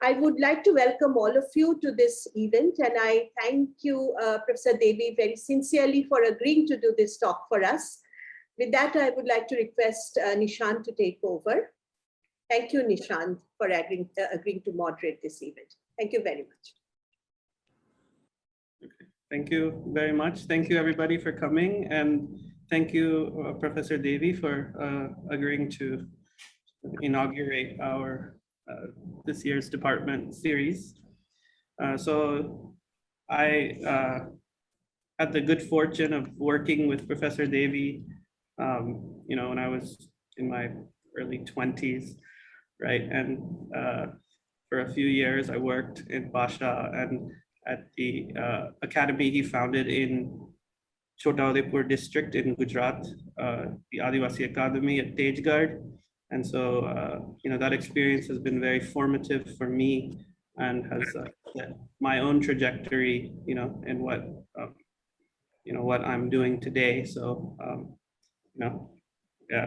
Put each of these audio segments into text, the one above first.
I would like to welcome all of you to this event, and I thank you, Professor Devy, very sincerely for agreeing to do this talk for us. With that, I would like to request Nishant to take over. Thank you, Nishant, for agreeing to moderate this event. Thank you very much. Okay. Thank you very much. Thank you, everybody, for coming. And thank you, Professor Devy, for agreeing to inaugurate our this year's department series. So I had the good fortune of working with Professor Devy, when I was in my early 20s, right? And for a few years, I worked in Bhasha and at the academy he founded in Chota Udaipur district in Gujarat, the Adivasi Academy at Tejgadh. And so, that experience has been very formative for me and has set my own trajectory, in what I'm doing today. So,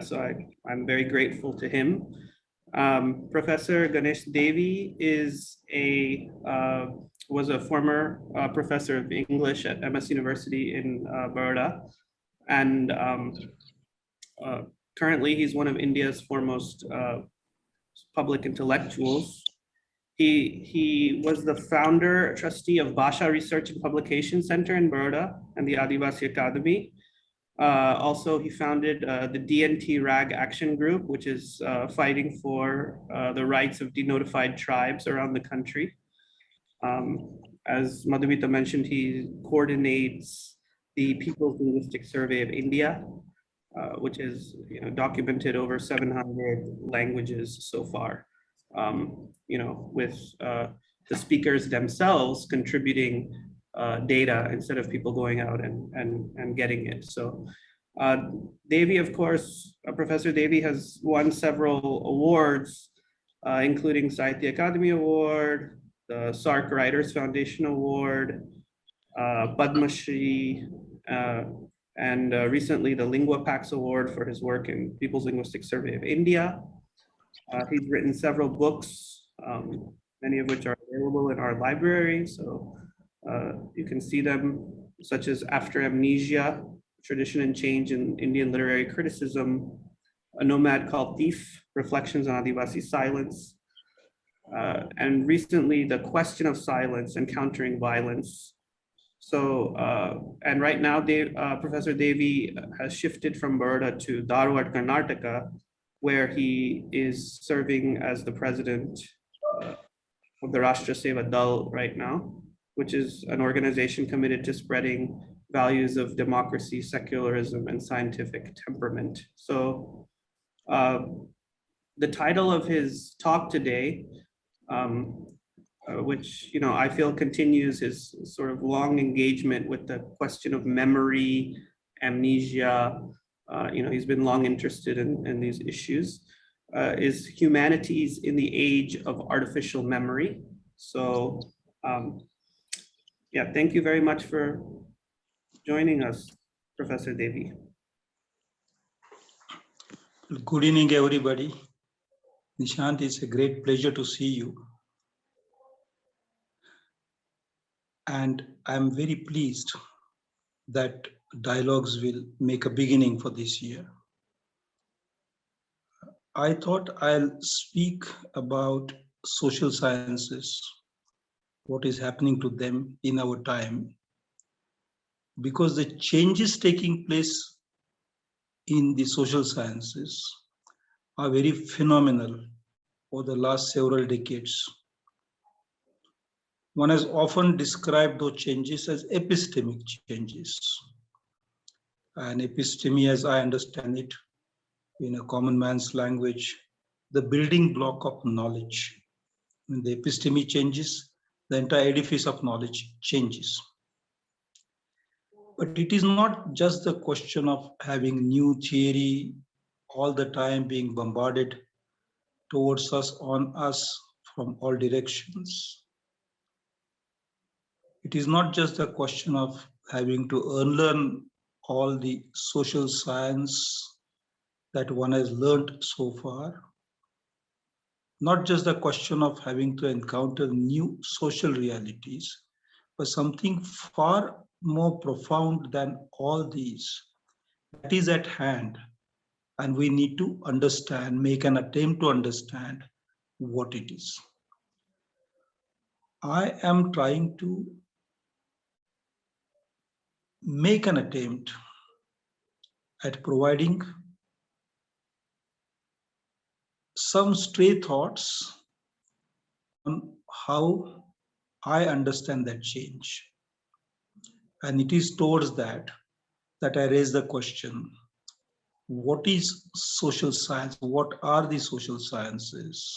so I'm very grateful to him. Professor Ganesh Devy was a former professor of English at MS University in Baroda, and currently he's one of India's foremost public intellectuals. He was the founder-trustee of Bhasha Research and Publication Center in Baroda and the Adivasi Academy. Also, he founded the DNT-RAG action group, which is fighting for the rights of denotified tribes around the country. As Madhumita mentioned, he coordinates the People's Linguistic Survey of India, which is documented over 700 languages so far. With the speakers themselves contributing data instead of people going out and getting it. So Devy, of course, Professor Devy has won several awards, including Sahitya Akadami Award, the SAARC Writers Foundation Award, Padma Shri, and recently the Linguapax Award for his work in People's Linguistic Survey of India. He's written several books, many of which are available in our library. So you can see them, such as After Amnesia, Tradition and Change in Indian Literary Criticism, A Nomad Called Thief, Reflections on Adivasi Silence, and recently The Question of Silence, Encountering Violence. So, and right now, Professor Devy has shifted from Baroda to Dharwad, Karnataka, where he is serving as the president of the Rashtra Seva Dal right now, which is an organization committed to spreading values of democracy, secularism, and scientific temperament. So the title of his talk today, which I feel continues his sort of long engagement with the question of memory, amnesia. He's been long interested in these issues, is Humanities in the Age of Artificial Memory. So yeah, thank you very much for joining us, Professor Devy. Good evening, everybody. Nishant, it's a great pleasure to see you. And I'm very pleased that dialogues will make a beginning for this year. I thought I'll speak about social sciences, what is happening to them in our time, because the changes taking place in the social sciences are very phenomenal over the last several decades. One has often described those changes as epistemic changes. And episteme, as I understand it, in a common man's language, the building block of knowledge. When the episteme changes, the entire edifice of knowledge changes. But it is not just the question of having new theory all the time being bombarded towards us, on us from all directions. It is not just the question of having to unlearn all the social science that one has learned so far, not just the question of having to encounter new social realities, but something far more profound than all these that is at hand. And we need to understand, make an attempt to understand what it is. I am trying to make an attempt at providing some stray thoughts on how I understand that change. And it is towards that I raise the question, what is social science? What are the social sciences?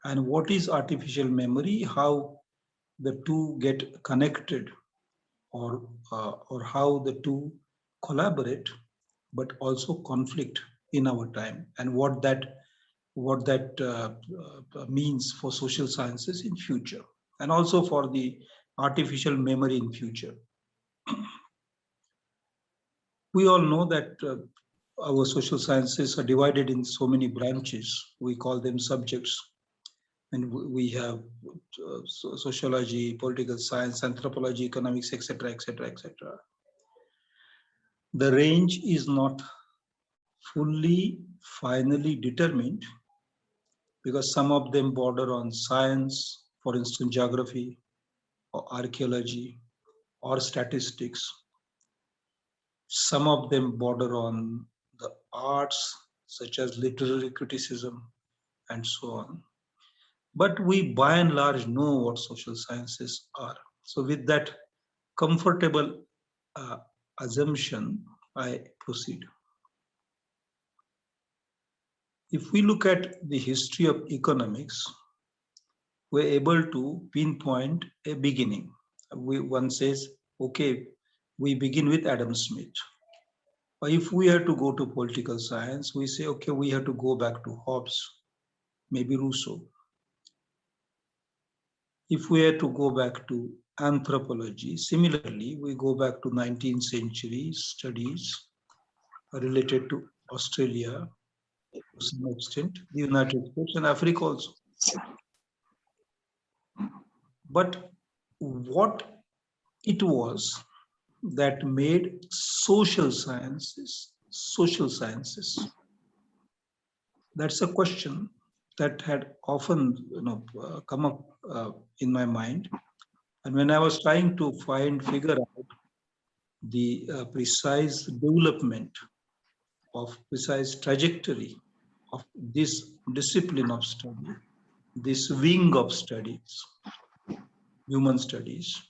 And what is artificial memory? How the two get connected, or how the two collaborate, but also conflict in our time, and what that means for social sciences in future, and also for the artificial memory in future. We all know that our social sciences are divided in so many branches. We call them subjects. And we have sociology, political science, anthropology, economics, etc., etc., etc. The range is not fully, finally determined, because some of them border on science, for instance, geography, or archaeology, or statistics. Some of them border on the arts, such as literary criticism, and so on. But we, by and large, know what social sciences are. So with that comfortable assumption, I proceed. If we look at the history of economics, we're able to pinpoint a beginning. One says, okay, we begin with Adam Smith. Or if we have to go to political science, we say, okay, we have to go back to Hobbes, maybe Rousseau. If we are to go back to anthropology, similarly, we go back to 19th century studies related to Australia, to some extent, the United States and Africa also. But what it was that made social sciences, that's a question that had often come up in my mind. And when I was trying to figure out the precise development of precise trajectory of this discipline of study, this wing of studies, human studies,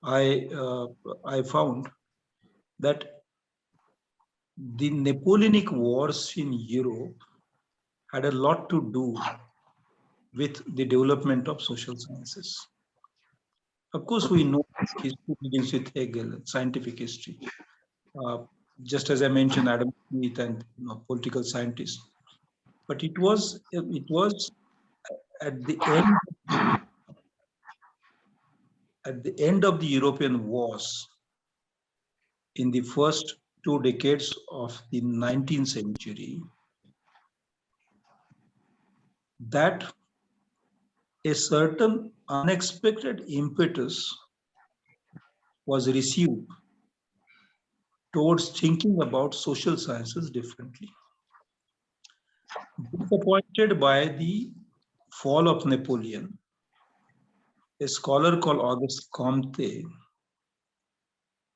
I found that the Napoleonic Wars in Europe had a lot to do with the development of social sciences. Of course, we know history begins with Hegel, scientific history. Just as I mentioned, Adam Smith and political scientists. But it was at the end of the European wars, in the first 2 decades of the 19th century, that a certain unexpected impetus was received towards thinking about social sciences differently. Disappointed by the fall of Napoleon, a scholar called Auguste Comte,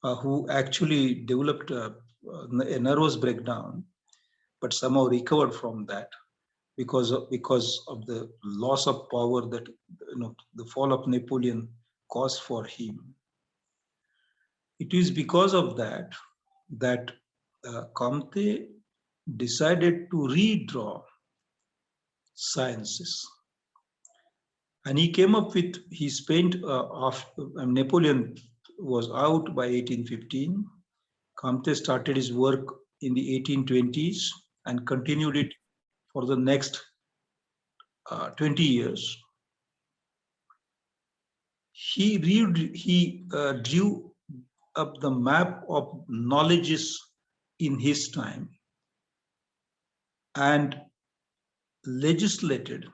who actually developed a nervous breakdown, but somehow recovered from that because of the loss of power that the fall of Napoleon caused for him. It is because of that Comte decided to redraw sciences, and he came up with, he spent Napoleon was out by 1815. Comte started his work in the 1820s and continued it for the next 20 years. He drew up the map of knowledges in his time, and legislated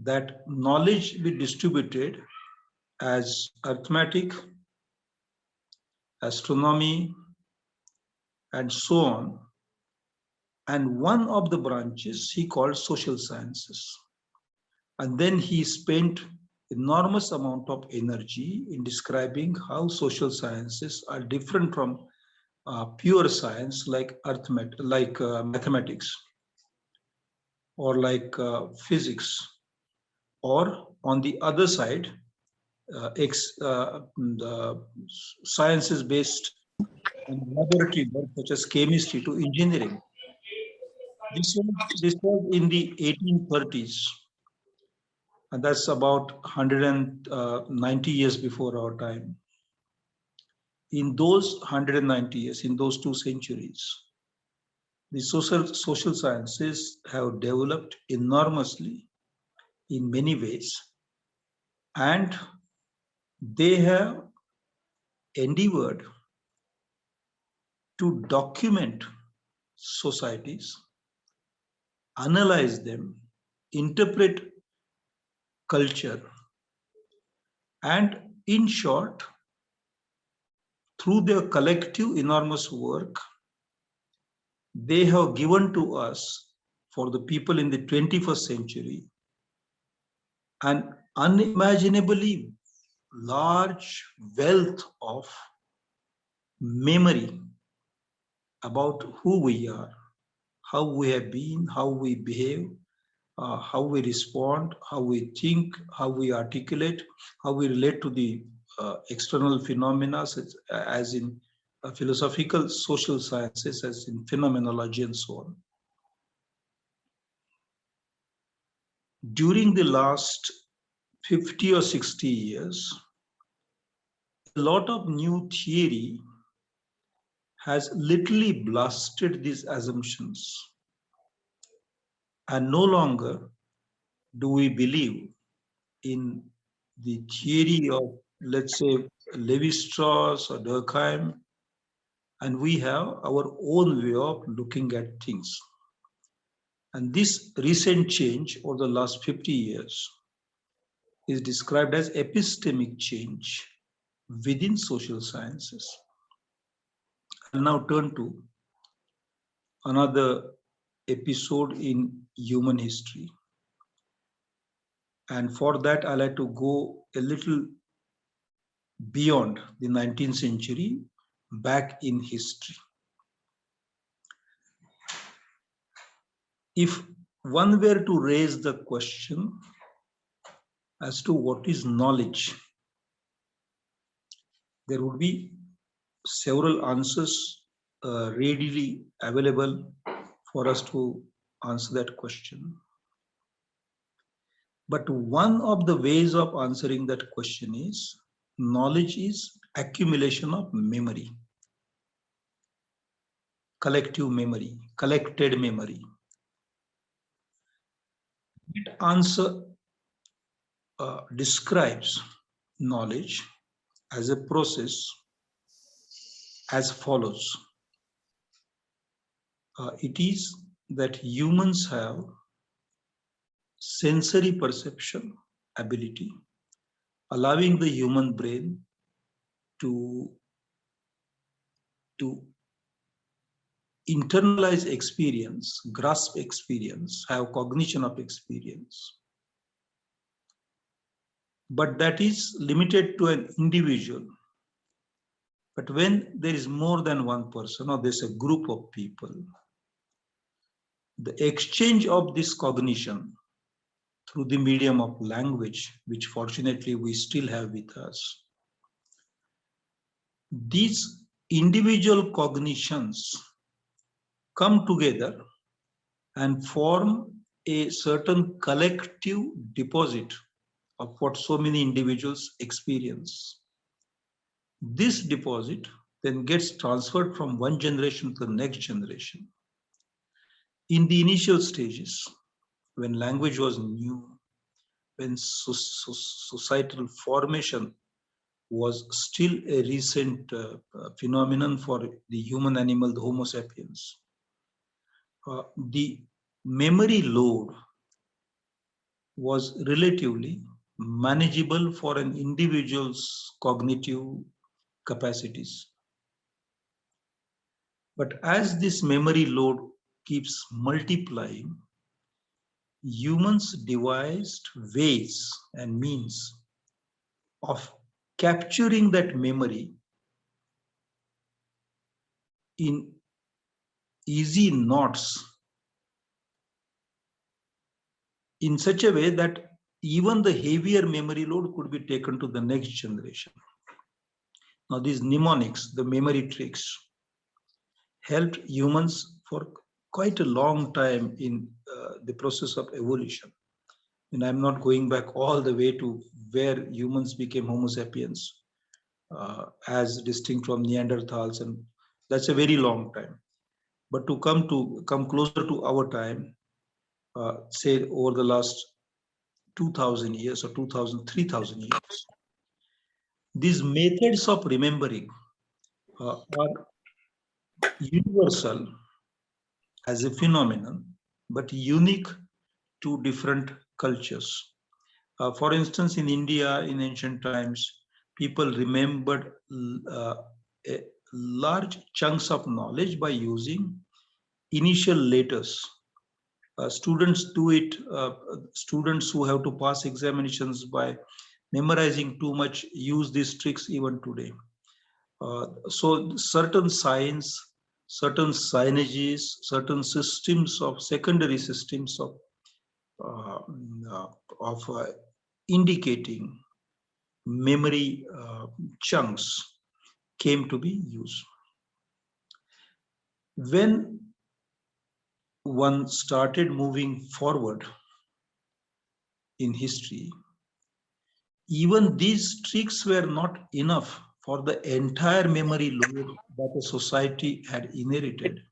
that knowledge be distributed as arithmetic, astronomy, and so on. And one of the branches he called social sciences. And then he spent enormous amount of energy in describing how social sciences are different from pure science like mathematics or like physics, or on the other side, the sciences based on laboratory work such as chemistry to engineering. This was in the 1830s, and that's about 190 years before our time. In those 190 years, in those 2 centuries, the social sciences have developed enormously in many ways, and they have endeavored to document societies, analyze them, interpret culture, and in short, through their collective enormous work, they have given to us, for the people in the 21st century, an unimaginably large wealth of memory about who we are, how we have been, how we behave, how we respond, how we think, how we articulate, how we relate to the external phenomena, as in philosophical social sciences, as in phenomenology and so on. During the last 50 or 60 years, a lot of new theory has literally blasted these assumptions. And no longer do we believe in the theory of, let's say, Levi-Strauss or Durkheim, and we have our own way of looking at things. And this recent change over the last 50 years is described as epistemic change within social sciences. I'll now turn to another episode in human history. And for that, I like to go a little beyond the 19th century, back in history. If one were to raise the question as to what is knowledge, there would be several answers readily available for us to answer that question. But one of the ways of answering that question is, knowledge is accumulation of memory, collective memory, collected memory. That answer describes knowledge as a process as follows. It is that humans have sensory perception ability, allowing the human brain to internalize experience, grasp experience, have cognition of experience. But that is limited to an individual. But when there is more than one person, or there's a group of people, the exchange of this cognition through the medium of language, which fortunately we still have with us, these individual cognitions come together and form a certain collective deposit of what so many individuals experience. This deposit then gets transferred from one generation to the next generation. In the initial stages, when language was new, when societal formation was still a recent phenomenon for the human animal, the Homo sapiens, the memory load was relatively manageable for an individual's cognitive capacities. But as this memory load keeps multiplying, humans devised ways and means of capturing that memory in easy knots in such a way that even the heavier memory load could be taken to the next generation. Now, these mnemonics, the memory tricks, helped humans for quite a long time in the process of evolution. And I'm not going back all the way to where humans became Homo sapiens as distinct from Neanderthals, and that's a very long time. But to come closer to our time, say over the last 2,000 years or 2,000, 3,000 years, these methods of remembering are universal as a phenomenon, but unique to different cultures. For instance, in India, in ancient times, people remembered large chunks of knowledge by using initial letters. Students do it, students who have to pass examinations by memorizing too much use these tricks even today. So certain signs, certain signages, certain systems of secondary systems of indicating memory chunks came to be used. When one started moving forward in history, even these tricks were not enough for the entire memory load that a society had inherited.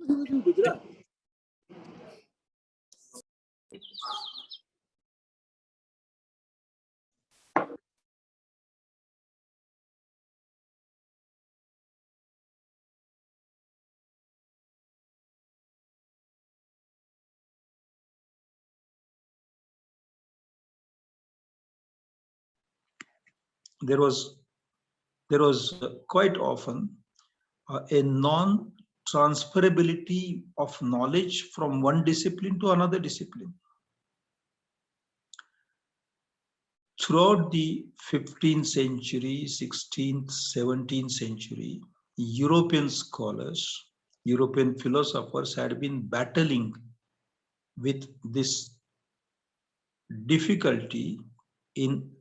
There was quite often a non-transferability of knowledge from one discipline to another discipline. Throughout the 15th century, 16th, 17th century, European scholars, European philosophers had been battling with this difficulty in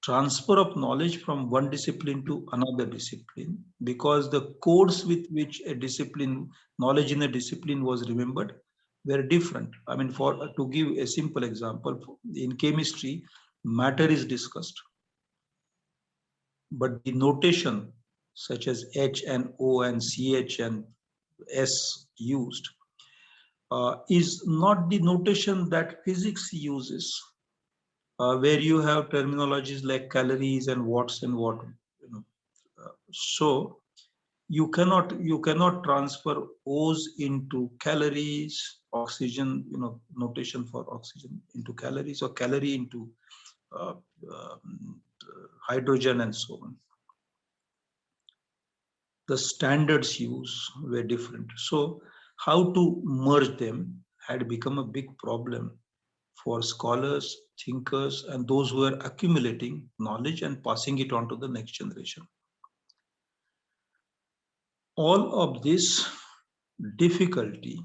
transfer of knowledge from one discipline to another discipline, because the codes with which a discipline, knowledge in a discipline was remembered were different. I mean, to give a simple example, in chemistry, matter is discussed, but the notation such as H and O and CH and S used is not the notation that physics uses. Where you have terminologies like calories and watts and watt, so you cannot transfer O's into calories, oxygen, notation for oxygen into calories, or calorie into hydrogen, and so on. The standards used were different. So how to merge them had become a big problem for scholars, thinkers, and those who are accumulating knowledge and passing it on to the next generation. All of this difficulty,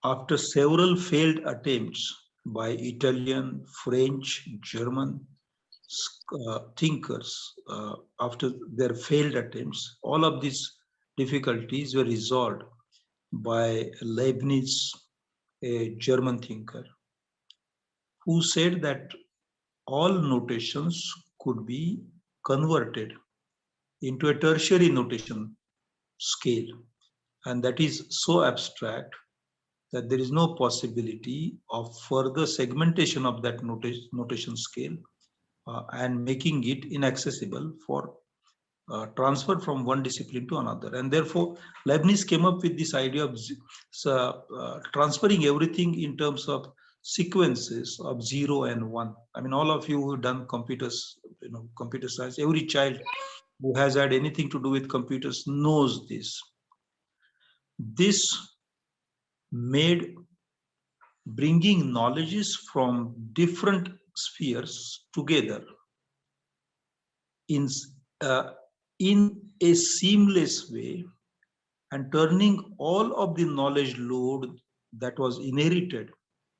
after several failed attempts by Italian, French, German thinkers, after their failed attempts, all of these difficulties were resolved by Leibniz, a German thinker, who said that all notations could be converted into a tertiary notation scale, and that is so abstract that there is no possibility of further segmentation of that notation scale and making it inaccessible for transferred from one discipline to another. And therefore, Leibniz came up with this idea of transferring everything in terms of sequences of 0 and 1. I mean, all of you who've done computers, computer science, every child who has had anything to do with computers knows this. This made bringing knowledges from different spheres together in a seamless way, and turning all of the knowledge load that was inherited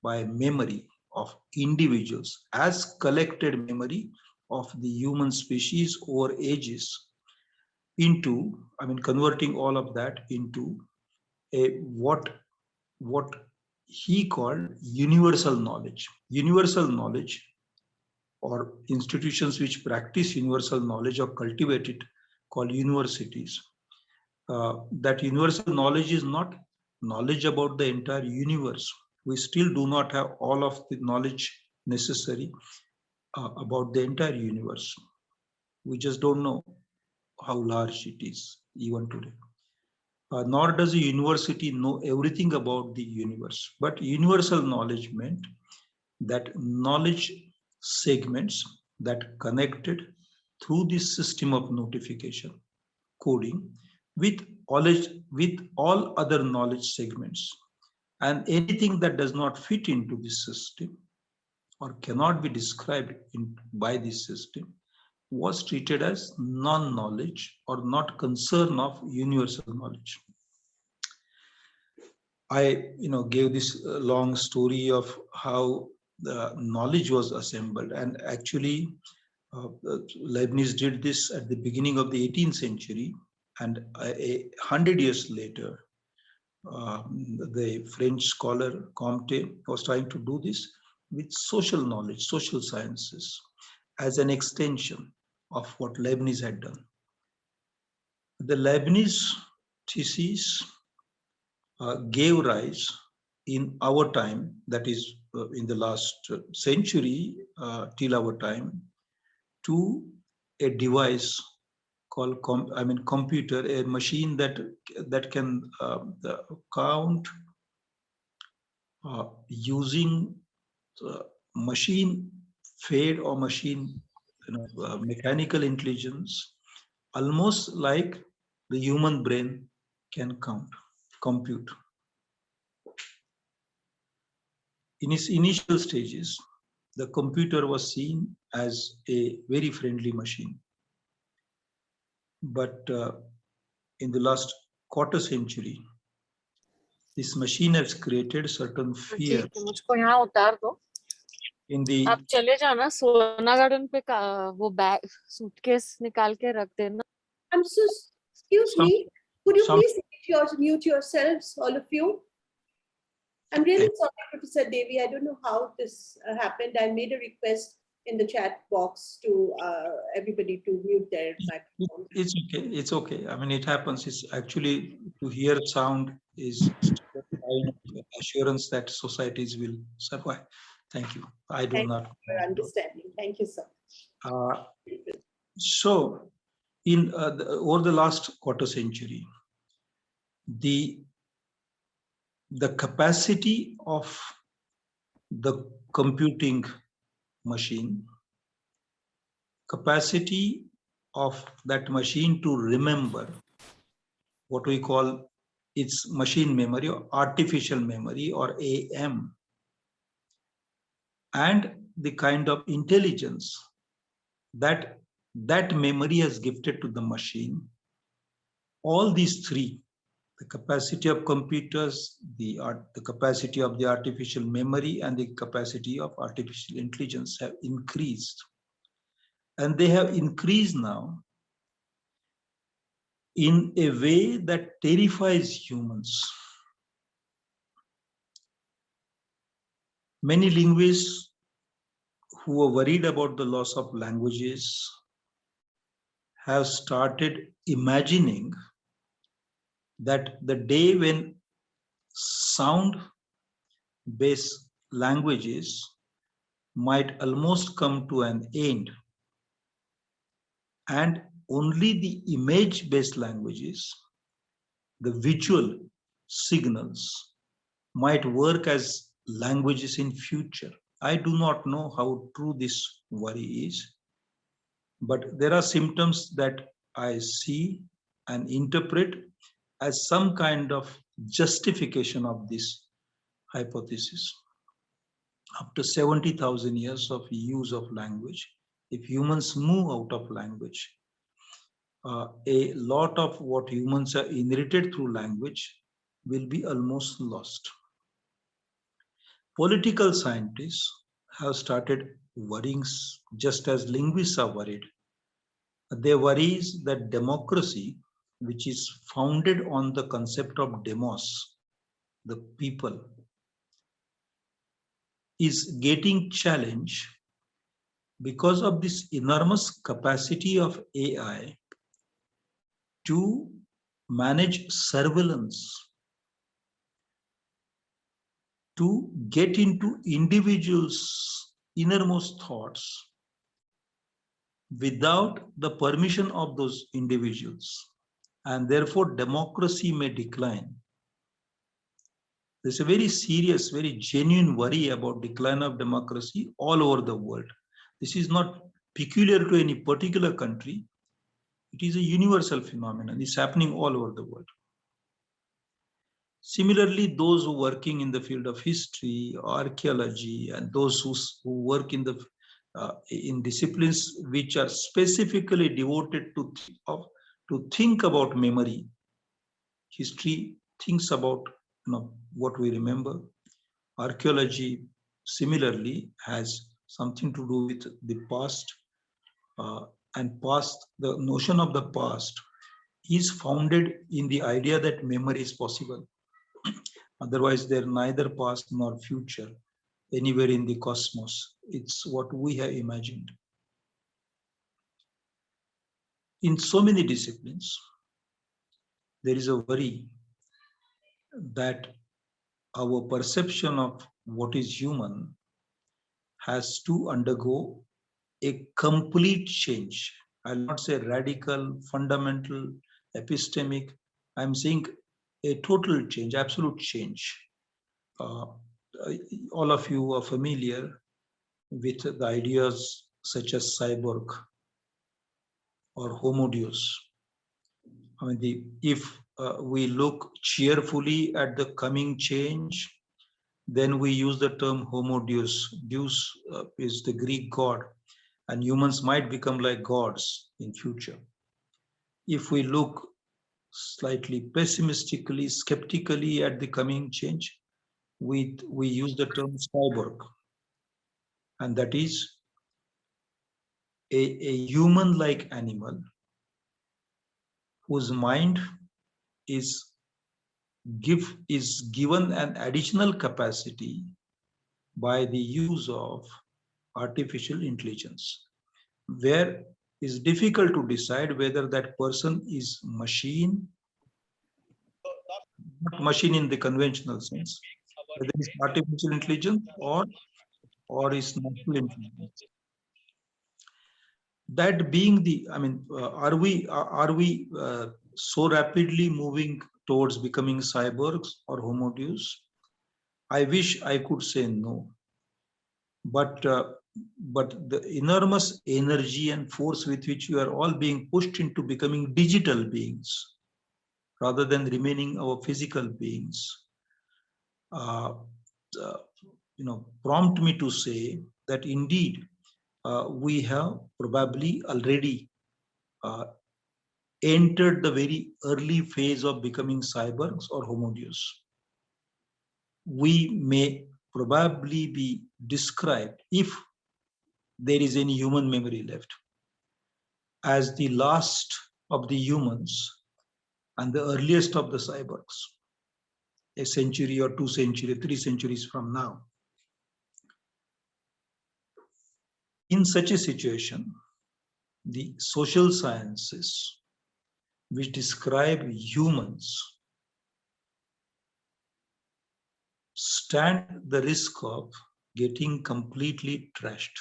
by memory of individuals as collected memory of the human species over ages into, converting all of that into a what he called universal knowledge. Universal knowledge, or institutions which practice universal knowledge or cultivate it, called universities. That universal knowledge is not knowledge about the entire universe. We still do not have all of the knowledge necessary about the entire universe. We just don't know how large it is even today. Nor does a university know everything about the universe. But universal knowledge meant that knowledge segments that connected through this system of notification, coding, with all other knowledge segments, and anything that does not fit into this system or cannot be described by this system was treated as non-knowledge or not concern of universal knowledge. I gave this long story of how the knowledge was assembled, and actually Leibniz did this at the beginning of the 18th century, and 100 years later the French scholar Comte was trying to do this with social knowledge, social sciences, as an extension of what Leibniz had done. The Leibniz thesis gave rise in our time, that is in the last century till our time, to a device called computer, a machine that can count using machine fed or machine mechanical intelligence, almost like the human brain can compute. In its initial stages, the computer was seen as a very friendly machine. But in the last quarter century, this machine has created certain fear. In the आप चले जाना सोना garden पे वो bag suitcase निकाल के रख देना. I'm so excuse me. Could you please mute yourselves, all of you? I'm really sorry, Professor Devy. I don't know how this happened. I made a request in the chat box to everybody to mute their microphone. It's okay. It's okay. I mean, it happens. It's actually, to hear sound is assurance that societies will survive. Thank you. I do not. Thank you for understanding. Thank you so much. So, over the last quarter century, the capacity of the computing machine, capacity of that machine to remember what we call its machine memory or artificial memory or AM, and the kind of intelligence that memory has gifted to the machine, all these three, the capacity of computers, the capacity of the artificial memory, and the capacity of artificial intelligence have increased. And they have increased now in a way that terrifies humans. Many linguists who are worried about the loss of languages have started imagining that the day when sound-based languages might almost come to an end, and only the image-based languages, the visual signals might work as languages in future. I do not know how true this worry is, but there are symptoms that I see and interpret as some kind of justification of this hypothesis. After 70,000 years of use of language, if humans move out of language, a lot of what humans are inherited through language will be almost lost. Political scientists have started worrying just as linguists are worried. They worry that democracy, which is founded on the concept of demos, the people, is getting challenged because of this enormous capacity of AI to manage surveillance, to get into individuals' innermost thoughts without the permission of those individuals, and therefore democracy may decline. There's a very serious, very genuine worry about decline of democracy all over the world. This is not peculiar to any particular country. It is a universal phenomenon. It's happening all over the world. Similarly, those who are working in the field of history, archaeology, and those who work in the in disciplines which are specifically devoted to think about memory. History thinks about what we remember. Archaeology similarly has something to do with the past, and past. The notion of the past is founded in the idea that memory is possible. Otherwise, there neither past nor future anywhere in the cosmos. It's what we have imagined. In so many disciplines, there is a worry that our perception of what is human has to undergo a complete change. I'll not say radical, fundamental, epistemic. I'm saying a total change, absolute change. All of you are familiar with the ideas such as cyborg or Homo Deus. I mean, if we look cheerfully at the coming change, then we use the term Homo Deus. Deus is the Greek god, and humans might become like gods in future. If we look slightly pessimistically, skeptically at the coming change, we use the term cyborg, and that is a human-like animal whose mind is given an additional capacity by the use of artificial intelligence, where it's difficult to decide whether that person is machine, not machine in the conventional sense, whether it's artificial intelligence or is natural intelligence. That being the, I mean, are we so rapidly moving towards becoming cyborgs or Homo Deus? I wish I could say no, but the enormous energy and force with which we are all being pushed into becoming digital beings rather than remaining our physical beings, prompt me to say that indeed we have probably already entered the very early phase of becoming cyborgs or Homo Deus. We may probably be described, if there is any human memory left, as the last of the humans and the earliest of the cyborgs, a century or 2 centuries, 3 centuries from now. In such a situation, the social sciences, which describe humans, stand the risk of getting completely trashed.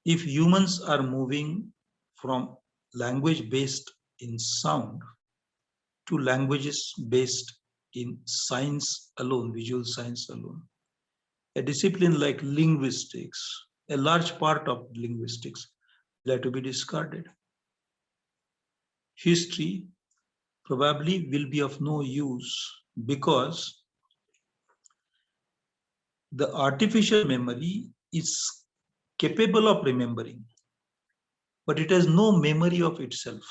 If humans are moving from language based in sound to languages based in science alone, visual science alone. A discipline like linguistics, a large part of linguistics, will have to be discarded. History probably will be of no use because the artificial memory is capable of remembering, but it has no memory of itself.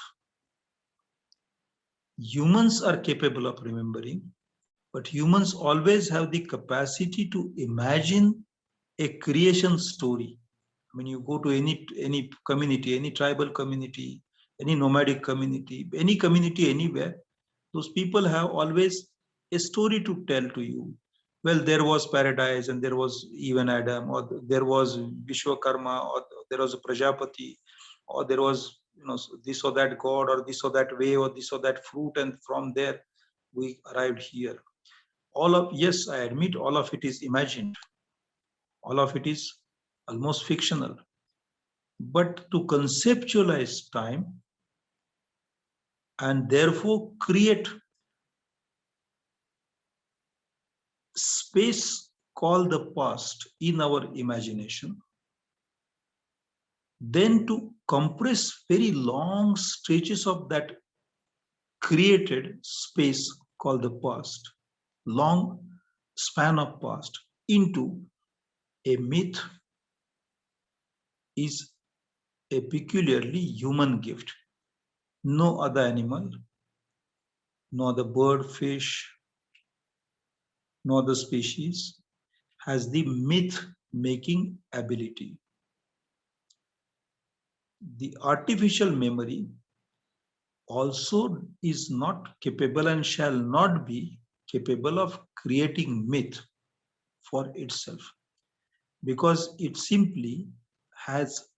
Humans are capable of remembering, but humans always have the capacity to imagine a creation story. When you go to any community, any tribal community, any nomadic community, any community anywhere, those people have always a story to tell to you. Well, there was paradise and there was even Adam, or there was Vishwakarma, or there was a Prajapati, or there was this or that god, or this or that way, or this or that fruit, and from there we arrived here. Yes, I admit all of it is imagined. All of it is almost fictional. But to conceptualize time and therefore create space called the past in our imagination, then to compress very long stretches of that created space called the past, long span of past, into a myth is a peculiarly human gift. No other animal, no other bird, fish, no other species has the myth-making ability. The artificial memory also is not capable and shall not be capable of creating myth for itself, because it simply has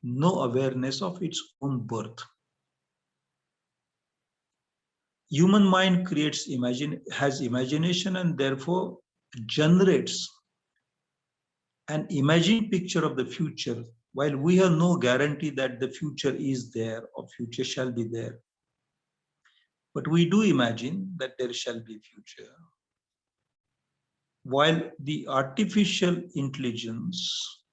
no awareness of its own birth. Human mind has imagination and therefore generates an imagined picture of the future, while we have no guarantee that the future is there or future shall be there. But we do imagine that there shall be future. While the artificial intelligence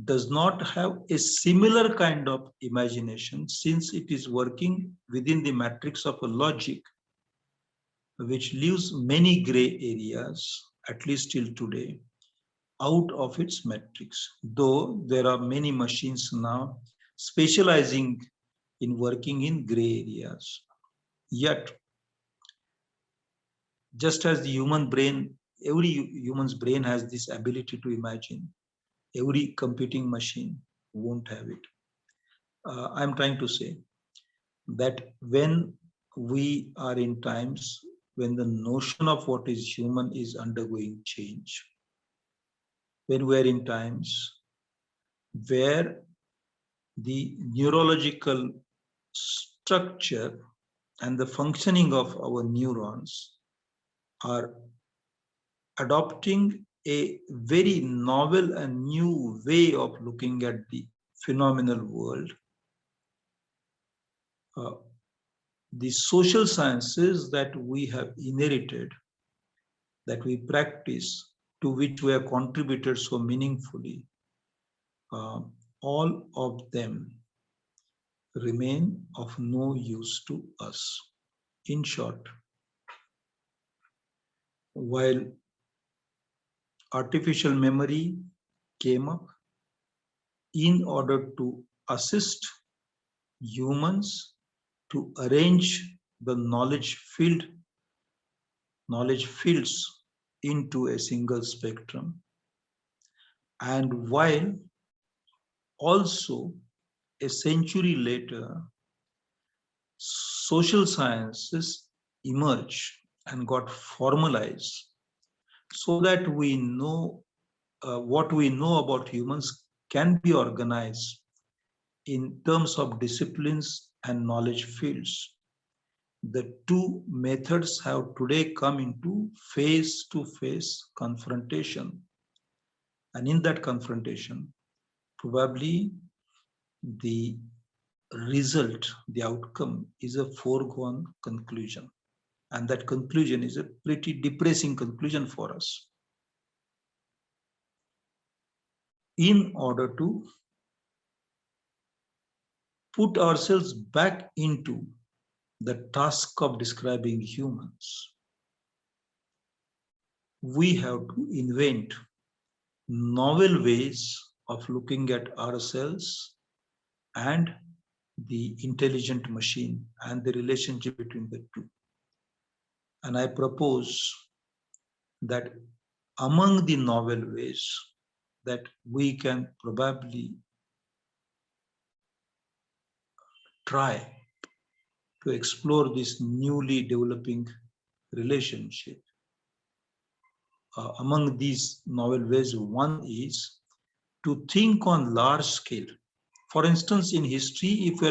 does not have a similar kind of imagination, since it is working within the matrix of a logic which leaves many gray areas, at least till today, out of its matrix. Though there are many machines now specializing in working in gray areas. Yet, just as the human brain, every human's brain has this ability to imagine, every computing machine won't have it. I'm trying to say that when we are in times when the notion of what is human is undergoing change, when we are in times where the neurological structure and the functioning of our neurons are adopting a very novel and new way of looking at the phenomenal world, the social sciences that we have inherited, that we practice, to which we have contributed so meaningfully, all of them remain of no use to us. In short, while artificial memory came up in order to assist humans to arrange the knowledge fields into a single spectrum, and while also a century later social sciences emerged and got formalized so that we know what we know about humans can be organized in terms of disciplines and knowledge fields. The two methods have today come into face-to-face confrontation. And in that confrontation, probably the result, the outcome is a foregone conclusion. And that conclusion is a pretty depressing conclusion for us. In order to put ourselves back into the task of describing humans, we have to invent novel ways of looking at ourselves and the intelligent machine and the relationship between the two. And I propose that among the novel ways that we can probably try to explore this newly developing relationship, among these novel ways, one is to think on large scale. For instance, in history, if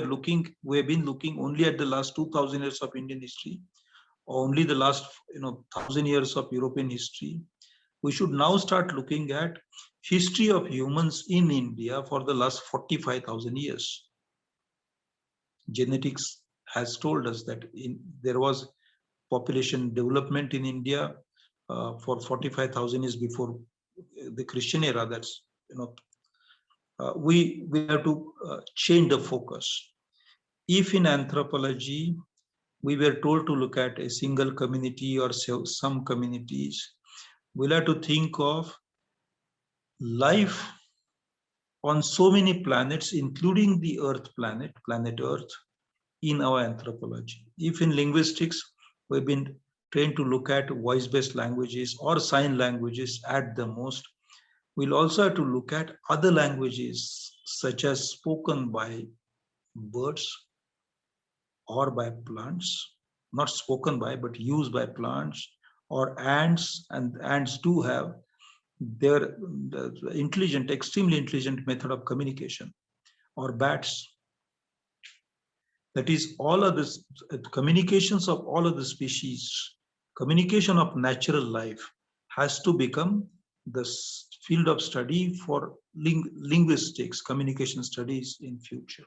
we've been looking only at the last 2000 years of Indian history, or only the last 1000 years of European history, we should now start looking at history of humans in India for the last 45,000 years. Genetics has told us that there was population development in India for 45,000 years before the Christian era. That's we have to change the focus. If in anthropology we were told to look at a single community or some communities, we'll have to think of life on so many planets, including the planet Earth, in our anthropology. If in linguistics, we've been trained to look at voice-based languages or sign languages at the most, we'll also have to look at other languages such as spoken by birds or by plants, not spoken by, but used by plants or ants, and ants do have their intelligent, extremely intelligent method of communication, or bats. That is, all of this communications of all of the species, communication of natural life has to become the field of study for linguistics, communication studies in future.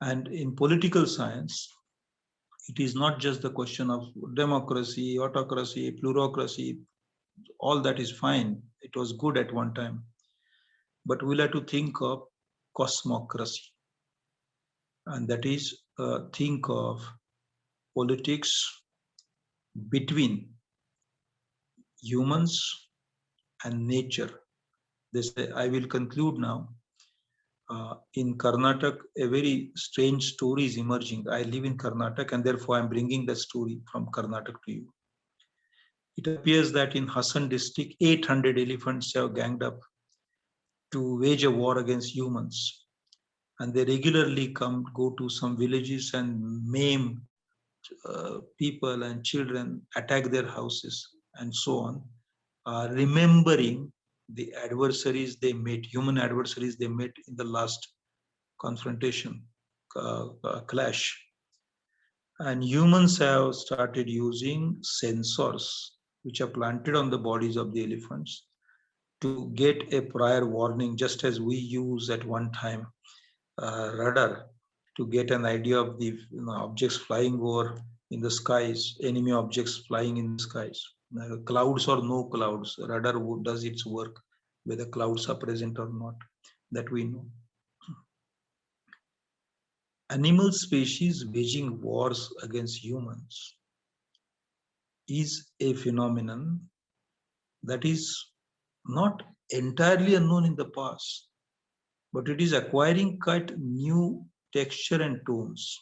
And in political science, it is not just the question of democracy, autocracy, plurocracy. All that is fine. It was good at one time. But we'll have to think of cosmocracy. And that is, think of politics between humans and nature. I will conclude now. In Karnataka, a very strange story is emerging. I live in Karnataka, and therefore I'm bringing the story from Karnataka to you. It appears that in Hassan district, 800 elephants have ganged up to wage a war against humans. And they regularly go to some villages and maim people and children, attack their houses, and so on, remembering the adversaries they met, human adversaries they met in the last confrontation, clash. And humans have started using sensors which are planted on the bodies of the elephants to get a prior warning, just as we use at one time radar to get an idea of the objects flying over in the skies, enemy objects flying in the skies. Clouds or no clouds, radar does its work, whether clouds are present or not, that we know. Animal species waging wars against humans is a phenomenon that is not entirely unknown in the past, but it is acquiring quite new texture and tones,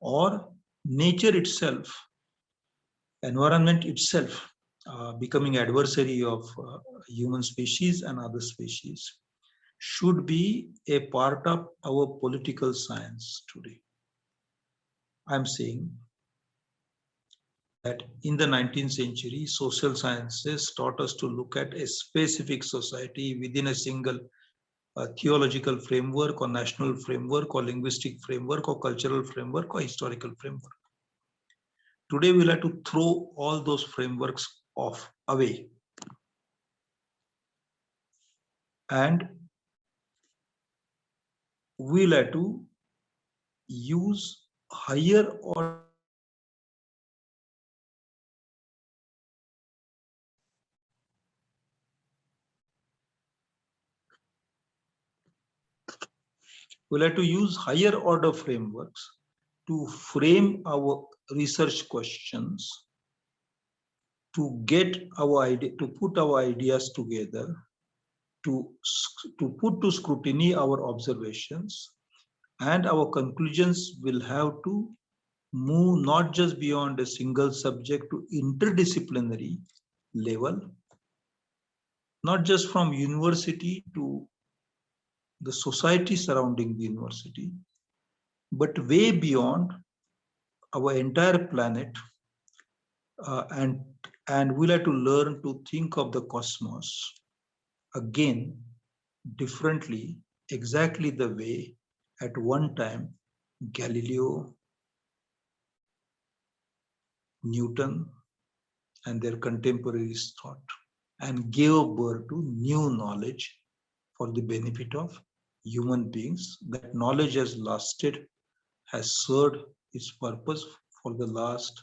or nature itself, environment itself, becoming adversary of human species and other species, should be a part of our political science today. I'm saying that in the 19th century, social sciences taught us to look at a specific society within a single theological framework or national framework or linguistic framework or cultural framework or historical framework. Today, we'll have to throw all those frameworks away. And we'll have to use higher order we'll have to use higher order frameworks to frame our research questions, to get our idea, to put our ideas together, to put to scrutiny our observations, and our conclusions will have to move not just beyond a single subject to interdisciplinary level, not just from university to the society surrounding the university, but way beyond our entire planet, and we'll have to learn to think of the cosmos again differently, exactly the way at one time Galileo, Newton, and their contemporaries thought, and gave birth to new knowledge for the benefit of human beings. That knowledge has lasted, has served its purpose for the last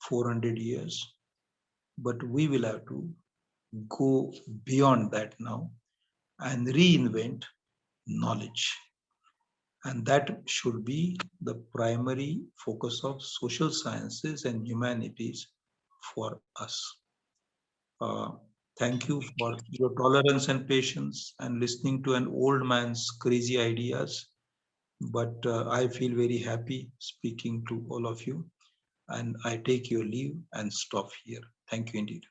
400 years. But we will have to go beyond that now and reinvent knowledge. And that should be the primary focus of social sciences and humanities for us. Thank you for your tolerance and patience and listening to an old man's crazy ideas. But I feel very happy speaking to all of you, and I take your leave and stop here. Thank you indeed.